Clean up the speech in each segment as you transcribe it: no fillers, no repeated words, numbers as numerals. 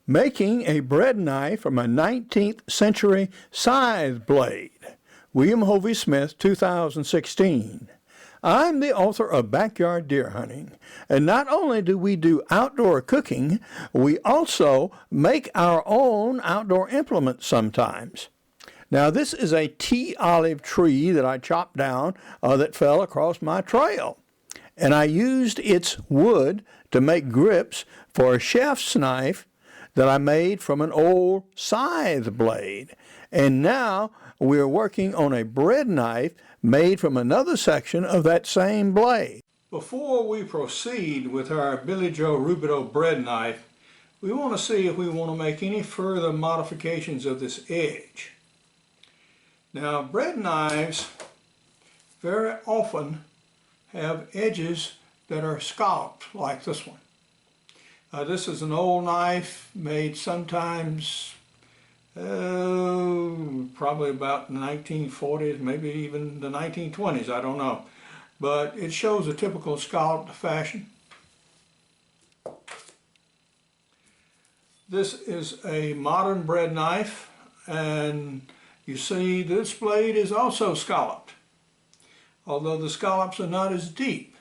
making a bread knife from a 19th century scythe blade. William Hovey Smith, 2016. I'm the author of Backyard Deer Hunting, and not only do we do outdoor cooking, we also make our own outdoor implements sometimes. Now, this is a tea olive tree that I chopped down that fell across my trail, and I used its wood to make grips for a chef's knife that I made from an old scythe blade. And now we're working on a bread knife made from another section of that same blade. Before we proceed with our Billy Joe Rubidoux bread knife, we want to see if we want to make any further modifications of this edge. Now, bread knives very often have edges that are scalloped, like this one. This is an old knife made sometimes, probably about the 1940s, maybe even the 1920s, I don't know. But it shows a typical scalloped fashion. This is a modern bread knife, and you see this blade is also scalloped, although the scallops are not as deep.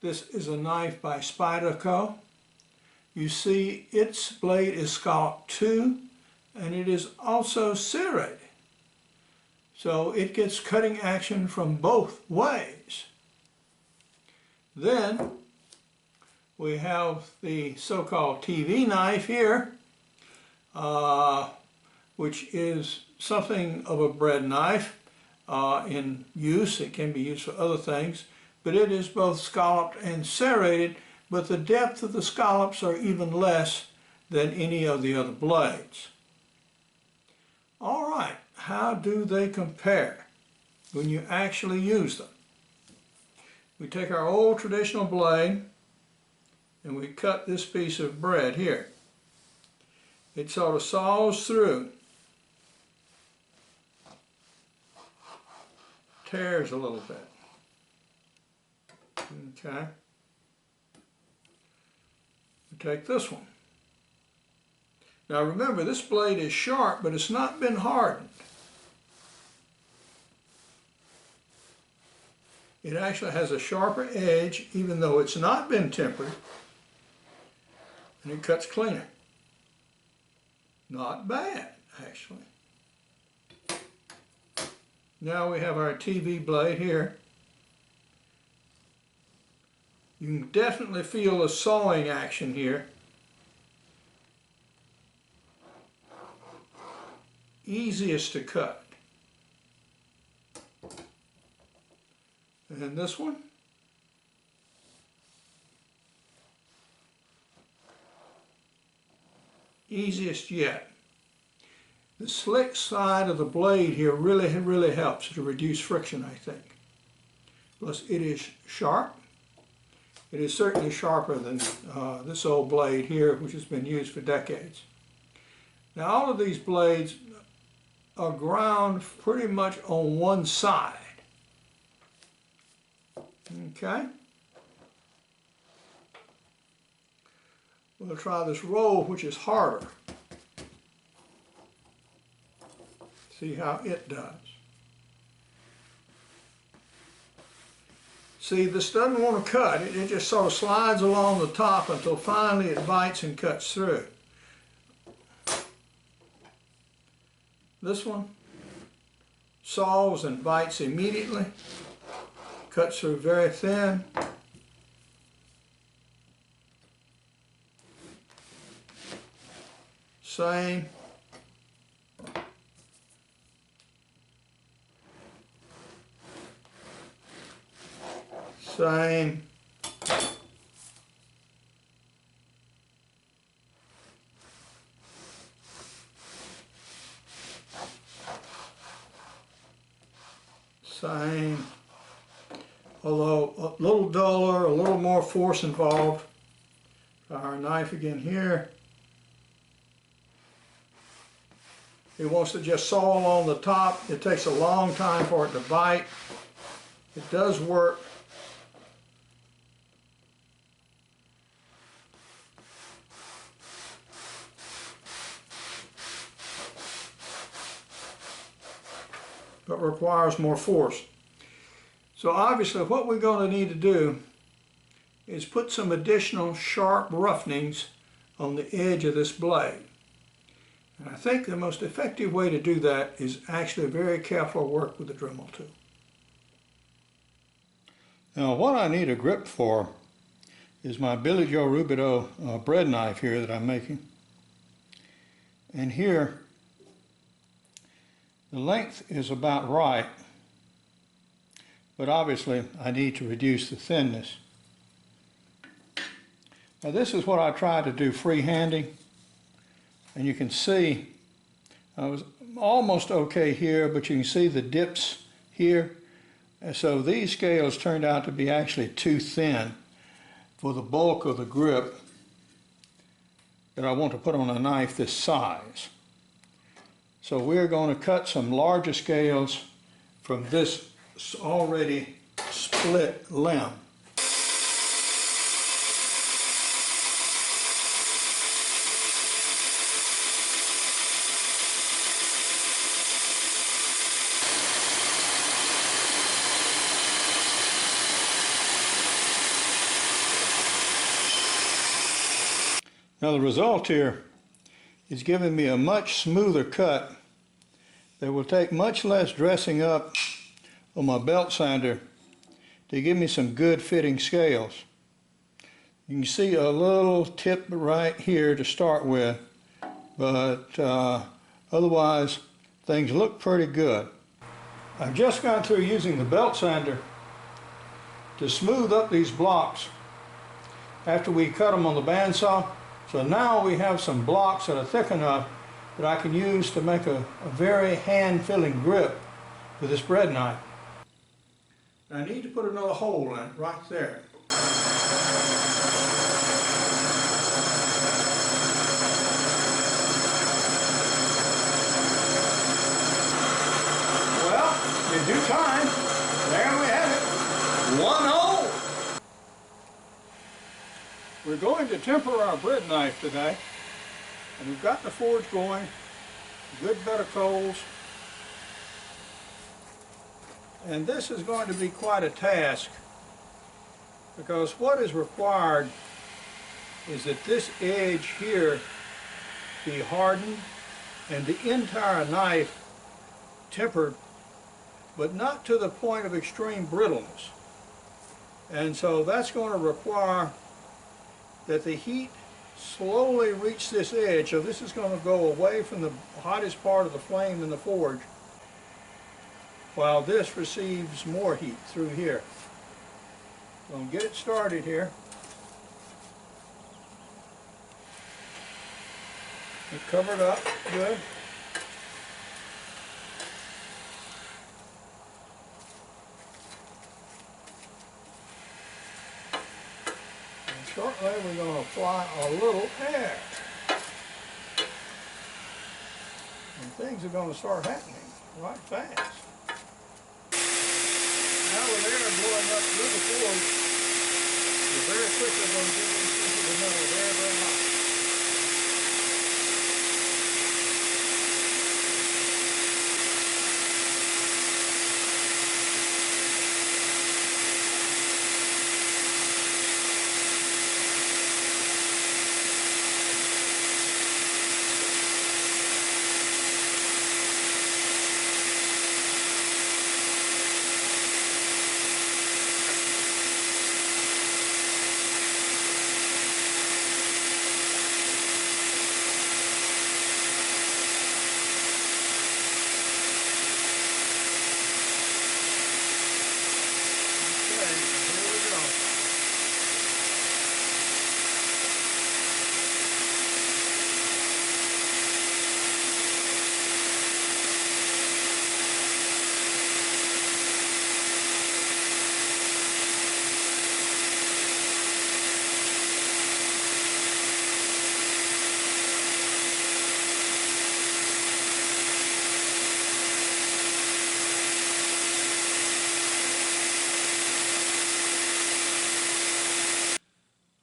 This is a knife by Spyderco. You see its blade is scalloped too, and it is also serrated. So it gets cutting action from both ways. Then we have the so-called TV knife here, which is something of a bread knife in use. It can be used for other things, but it is both scalloped and serrated, but the depth of the scallops are even less than any of the other blades. All right, how do they compare when you actually use them? We take our old traditional blade and we cut this piece of bread here. It sort of saws through, tears a little bit. Okay. We take this one. Now remember, this blade is sharp, but it's not been hardened. It actually has a sharper edge, even though it's not been tempered, and it cuts cleaner. Not bad, actually. Now we have our TV blade here. You can definitely feel the sawing action here. Easiest to cut. And this one, easiest yet. The slick side of the blade here really helps to reduce friction, I think. Plus it is sharp. It is certainly sharper than this old blade here, which has been used for decades. Now all of these blades are ground pretty much on one side. Okay. We'll try this roll, which is harder. See how it does. See, this doesn't want to cut. It just sort of slides along the top until finally it bites and cuts through. This one saws and bites immediately, cuts through very thin. Same. Same. Same. Although a little duller, a little more force involved. Our knife again here. It wants to just saw along the top. It takes a long time for it to bite. It does work. but requires more force. So obviously what we're going to need to do is put some additional sharp roughenings on the edge of this blade. And I think the most effective way to do that is actually very careful work with the Dremel tool. Now what I need a grip for is my Billy Joe Rubidoux bread knife here that I'm making. And here the length is about right, but obviously I need to reduce the thinness. Now this is what I tried to do freehanding, and you can see I was almost okay here, but you can see the dips here. And so these scales turned out to be actually too thin for the bulk of the grip that I want to put on a knife this size. So we're going to cut some larger scales from this already split limb. Now the result here is giving me a much smoother cut that will take much less dressing up on my belt sander to give me some good fitting scales. You can see a little tip right here to start with, but otherwise things look pretty good. I've just gone through using the belt sander to smooth up these blocks after we cut them on the bandsaw. So now we have some blocks that are thick enough that I can use to make a very hand-filling grip with this bread knife. I need to put another hole in it right there. Well, in due time, there we have it. One hole! We're going to temper our bread knife today, and we've got the forge going, good bed of coals, and this is going to be quite a task, because what is required is that this edge here be hardened and the entire knife tempered, but not to the point of extreme brittleness. And so that's going to require that the heat slowly reach this edge. So this is going to go away from the hottest part of the flame in the forge, while this receives more heat through here. So I'll get it started here. Get covered up good. Shortly we're going to apply a little air. And things are going to start happening right fast. Now with air blowing up through the forge, we're very quickly going to get these pieces of metal very, very hot.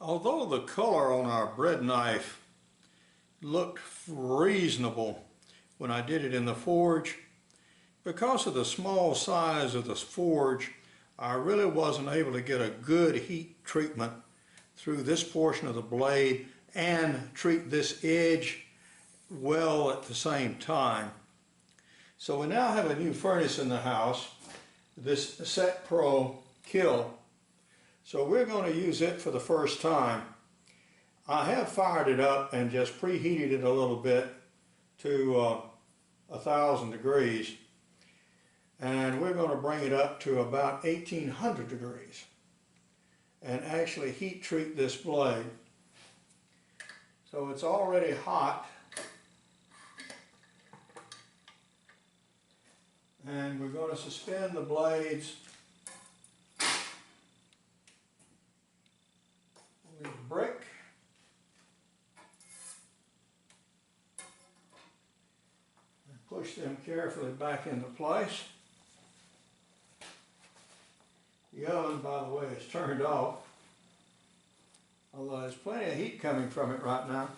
Although the color on our bread knife looked reasonable when I did it in the forge, Because of the small size of the forge, I really wasn't able to get a good heat treatment through this portion of the blade and treat this edge well at the same time. So we now have a new furnace in the house, this Set Pro Kill. So we're going to use it for the first time. I have fired it up and just preheated it a little bit to 1,000 degrees. And we're going to bring it up to about 1,800 degrees and actually heat treat this blade. So it's already hot. And we're going to suspend the blades with brick. And push them carefully back into place. The oven, by the way, is turned off, although there's plenty of heat coming from it right now.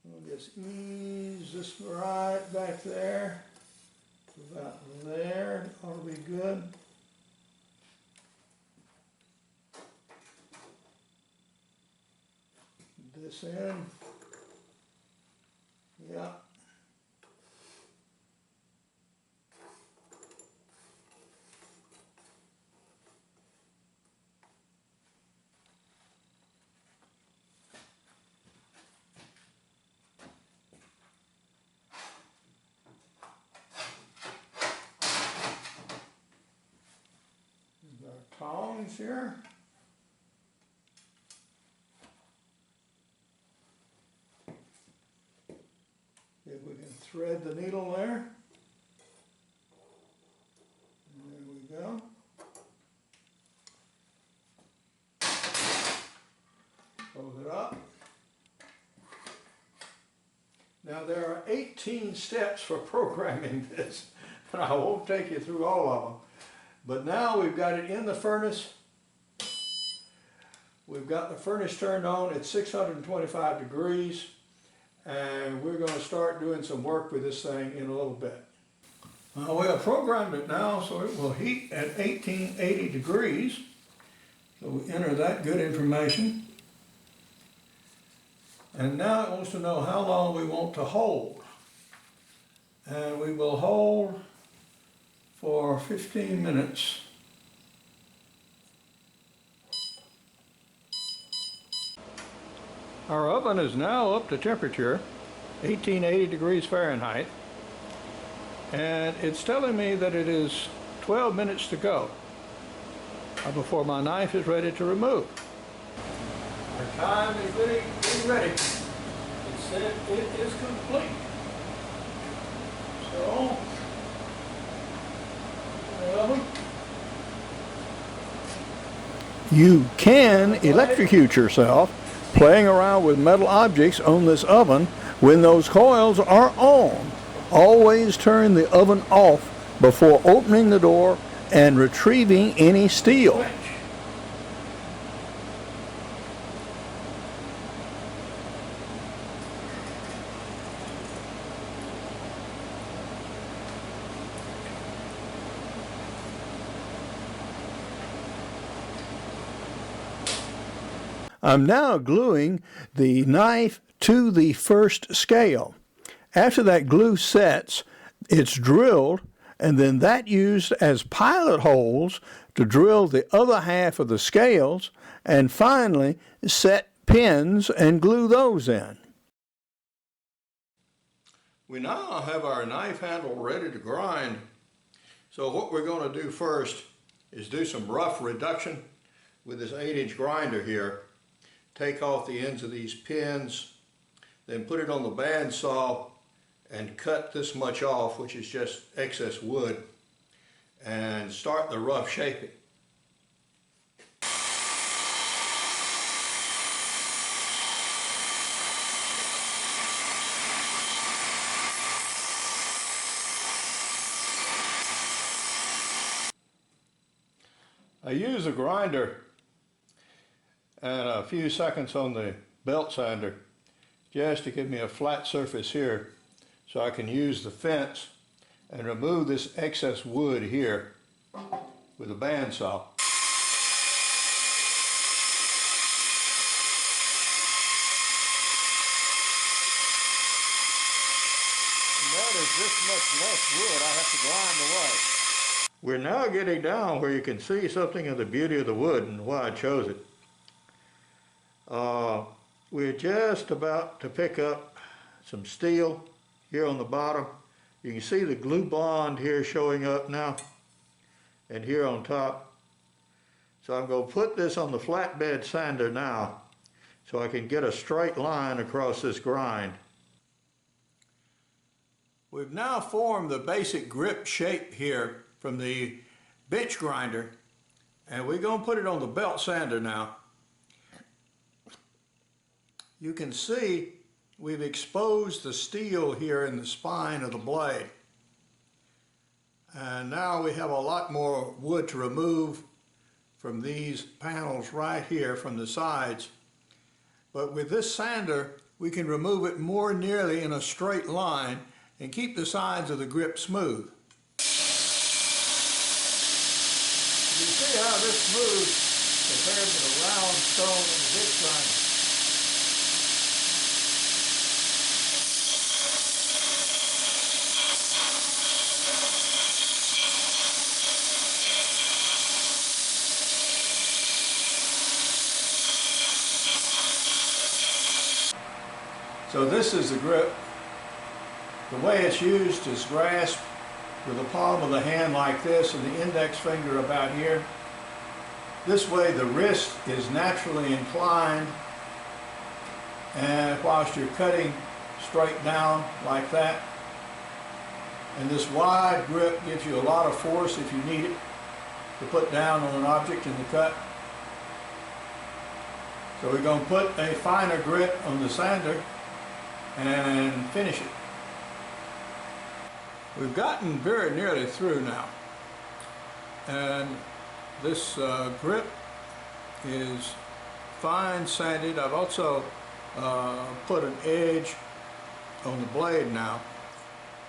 We'll just ease this right back there, about there, ought to be good. This in, yeah. Tongs here. If we can thread the needle there. And there we go. Close it up. Now there are 18 steps for programming this, and I won't take you through all of them. But now we've got it in the furnace. We've got the furnace turned on at 625 degrees, and we're going to start doing some work with this thing in a little bit. Well, we have programmed it now so it will heat at 1880 degrees. So we enter that good information. And now it wants to know how long we want to hold. And we will hold for 15 minutes. Our oven is now up to temperature, 1880 degrees Fahrenheit, and it's telling me that it is 12 minutes to go before my knife is ready to remove. Our time is getting ready. It said it is complete. So, you can electrocute yourself playing around with metal objects on this oven when those coils are on. Always turn the oven off before opening the door and retrieving any steel. I'm now gluing the knife to the first scale. After that glue sets, it's drilled, and then that used as pilot holes to drill the other half of the scales, and finally set pins and glue those in. We now have our knife handle ready to grind. So what we're going to do first is do some rough reduction with this 8-inch grinder here. Take off the ends of these pins, then put it on the bandsaw and cut this much off, which is just excess wood, and start the rough shaping. I use a grinder and a few seconds on the belt sander just to give me a flat surface here so I can use the fence and remove this excess wood here with a bandsaw. That is this much less wood I have to grind away. We're now getting down where you can see something of the beauty of the wood and why I chose it. We're just about to pick up some steel here on the bottom. You can see the glue bond here showing up now and here on top. So I'm going to put this on the flatbed sander now so I can get a straight line across this grind. We've now formed the basic grip shape here from the bench grinder, and we're going to put it on the belt sander now. You can see we've exposed the steel here in the spine of the blade. And now we have a lot more wood to remove from these panels right here from the sides. But with this sander, we can remove it more nearly in a straight line and keep the sides of the grip smooth. You see how this moves compared to the round stone of the bench grinder. So this is the grip. The way it's used is grasped with the palm of the hand like this and the index finger about here. This way the wrist is naturally inclined, and whilst you're cutting straight down like that. And this wide grip gives you a lot of force if you need it to put down on an object in the cut. So we're going to put a finer grip on the sander and finish it. We've gotten very nearly through now, and this grip is fine sanded. I've also put an edge on the blade now.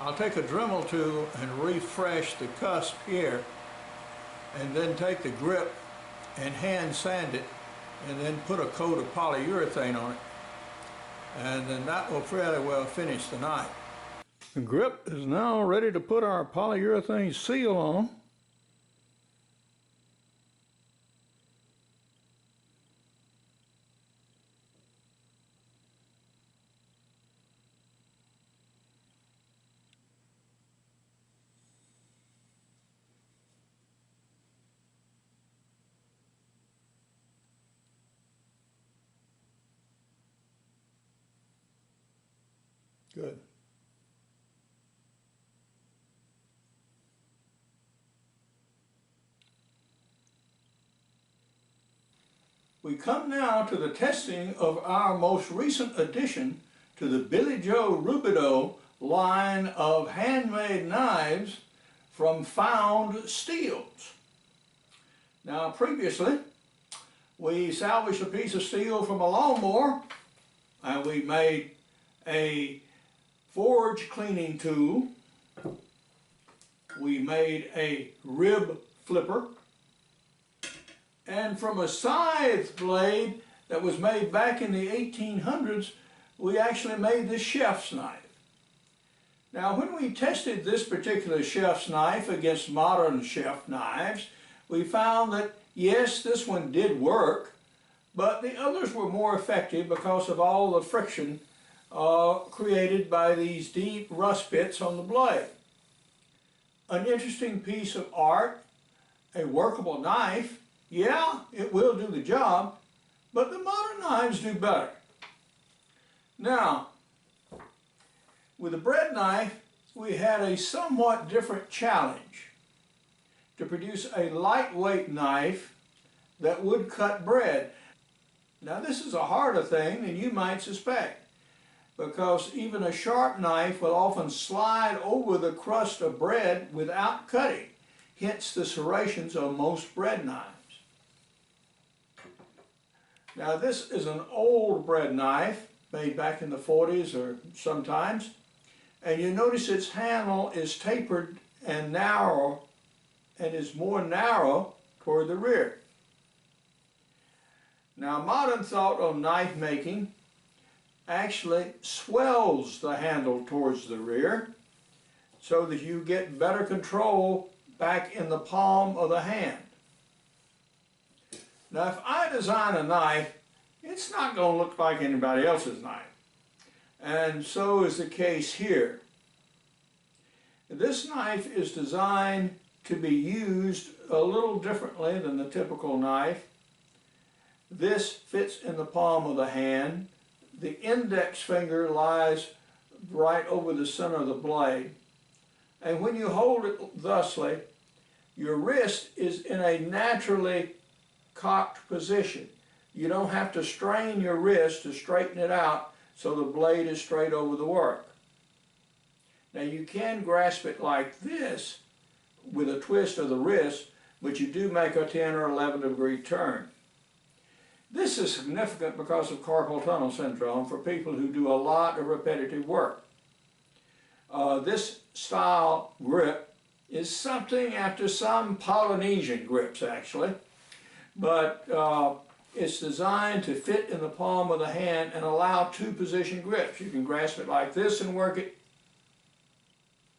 I'll take a Dremel tool and refresh the cusp here, and then take the grip and hand sand it, and then put a coat of polyurethane on it, and then that will fairly well finish the knife. The grip is now ready to put our polyurethane seal on. Good. We come now to the testing of our most recent addition to the Billy Joe Rubidoux line of handmade knives from found steels. Now previously, we salvaged a piece of steel from a lawnmower, and we made a forge cleaning tool. We made a rib flipper, and from a scythe blade that was made back in the 1800s, we actually made this chef's knife. Now, when we tested this particular chef's knife against modern chef knives, we found that yes, this one did work, but the others were more effective because of all the friction created by these deep rust pits on the blade. An interesting piece of art, a workable knife. Yeah, it will do the job, but the modern knives do better. Now, with the bread knife, we had a somewhat different challenge to produce a lightweight knife that would cut bread. Now, this is a harder thing than you might suspect, because even a sharp knife will often slide over the crust of bread without cutting, hence the serrations on most bread knives. Now, this is an old bread knife made back in the 40s or sometimes, And you notice its handle is tapered and narrow, and is more narrow toward the rear. Now, modern thought on knife making actually swells the handle towards the rear so that you get better control back in the palm of the hand. Now, if I design a knife, it's not going to look like anybody else's knife. And so is the case here. This knife is designed to be used a little differently than the typical knife. This fits in the palm of the hand. The index finger lies right over the center of the blade. And when you hold it thusly, your wrist is in a naturally cocked position. You don't have to strain your wrist to straighten it out so the blade is straight over the work. Now you can grasp it like this with a twist of the wrist, but you do make a 10 or 11 degree turn. This is significant because of carpal tunnel syndrome for people who do a lot of repetitive work. This style grip is something after some Polynesian grips actually, but it's designed to fit in the palm of the hand and allow two position grips. You can grasp it like this and work it,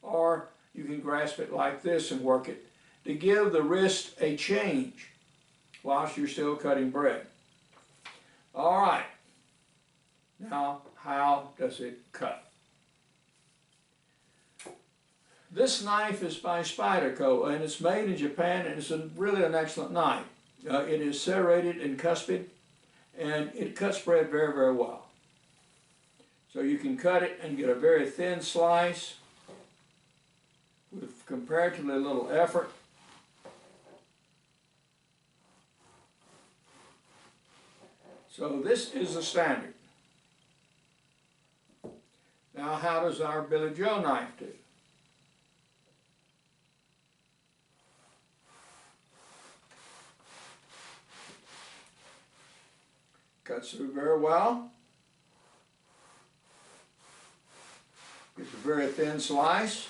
or you can grasp it like this and work it to give the wrist a change whilst you're still cutting bread. All right, now how does it cut? This knife is by Spyderco, and it's made in Japan, and it's really an excellent knife. It is serrated and cusped, and it cuts bread very, very well. So you can cut it and get a very thin slice with comparatively little effort. So this is the standard. Now how does our Billy Joe knife do? Cuts through very well. Gets a very thin slice,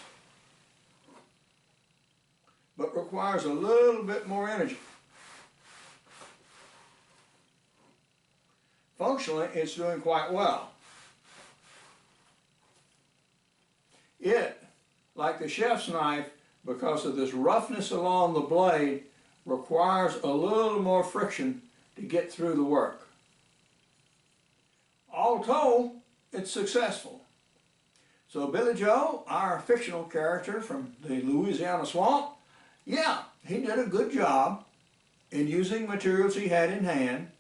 but requires a little bit more energy. Functionally, it's doing quite well. It, like the chef's knife, because of this roughness along the blade, requires a little more friction to get through the work. All told, it's successful. So Billy Joe, our fictional character from the Louisiana swamp, yeah, he did a good job in using materials he had in hand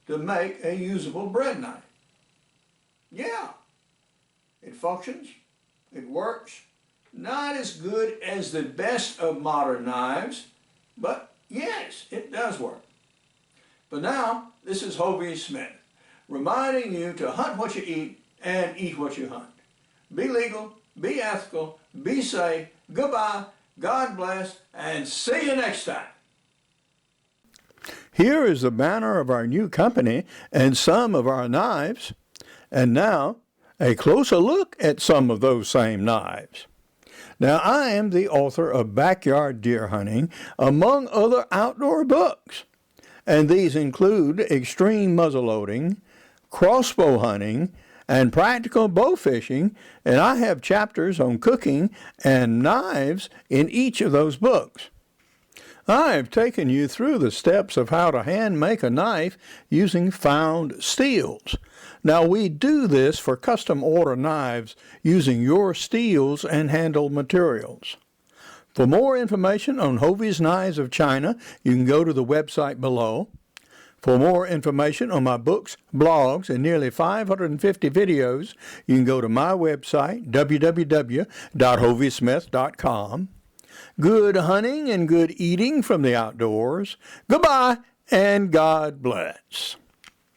to make a usable bread knife. Yeah, it functions, it works. Not as good as the best of modern knives, but yes, it does work. But now, this is Hovey Smith, reminding you to hunt what you eat and eat what you hunt. Be legal, be ethical, be safe, goodbye, God bless, and see you next time. Here is the banner of our new company and some of our knives. And now, a closer look at some of those same knives. Now, I am the author of Backyard Deer Hunting, among other outdoor books. And these include Extreme Muzzleloading, Crossbow Hunting, and Practical Bow Fishing, and I have chapters on cooking and knives in each of those books. I have taken you through the steps of how to hand make a knife using found steels. Now, we do this for custom order knives using your steels and handle materials. For more information on Hovey's Knives of China, you can go to the website below. For more information on my books, blogs, and nearly 550 videos, you can go to my website, www.hoveysmith.com. Good hunting and good eating from the outdoors. Goodbye, and God bless.